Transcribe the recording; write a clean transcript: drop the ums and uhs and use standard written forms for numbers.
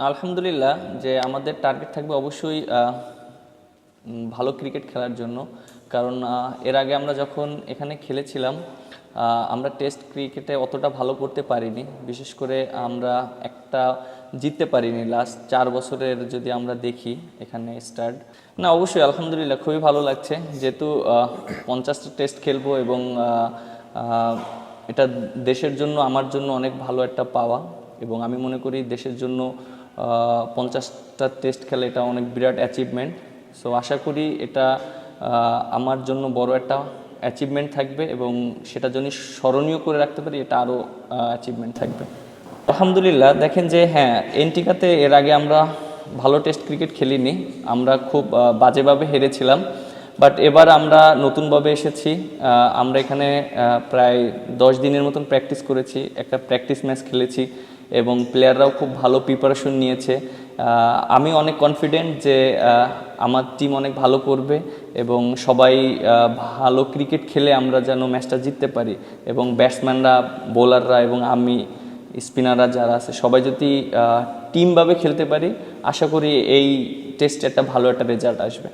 আলহামদুলিল্লাহ, যে আমাদের টার্গেট থাকবে অবশ্যই ভালো ক্রিকেট খেলার জন্য। কারণ এর আগে আমরা যখন এখানে খেলেছিলাম, আমরা টেস্ট ক্রিকেটে অতটা ভালো করতে পারিনি। বিশেষ করে আমরা একটা জিততে পারিনি লাস্ট 4 বছরের যদি আমরা দেখি এখানে স্টার্ট। না, অবশ্যই আলহামদুলিল্লাহ খুবই ভালো লাগছে, যেহেতু 50টা টেস্ট খেলবো এবং এটা দেশের জন্য, আমার জন্য অনেক ভালো একটা পাওয়া। এবং আমি মনে করি দেশের জন্য 50টা টেস্ট খেলা এটা অনেক বিরাট অ্যাচিভমেন্ট। সো আশা করি এটা আমার জন্য বড় একটা অ্যাচিভমেন্ট থাকবে এবং সেটা যদি স্মরণীয় করে রাখতে পারি, এটা আরও অ্যাচিভমেন্ট থাকবে। আলহামদুলিল্লাহ, দেখেন যে হ্যাঁ, এনটিকাতে এর আগে আমরা ভালো টেস্ট ক্রিকেট খেলিনি, আমরা খুব বাজেভাবে হেরেছিলাম। বাট এবার আমরা নতুনভাবে এসেছি। আমরা এখানে প্রায় 10 দিনের মতন প্র্যাকটিস করেছি, একটা প্র্যাকটিস ম্যাচ খেলেছি এবং প্লেয়াররাও খুব ভালো প্রিপারেশন নিয়েছে। আমি অনেক কনফিডেন্ট যে আমার টিম অনেক ভালো করবে এবং সবাই ভালো ক্রিকেট খেলে আমরা যেন ম্যাচটা জিততে পারি। এবং ব্যাটসম্যানরা, বোলাররা এবং আমি, স্পিনাররা যারা আছে, সবাই যদি টিমভাবে খেলতে পারি, আশা করি এই টেস্টে একটা ভালো একটা রেজাল্ট আসবে।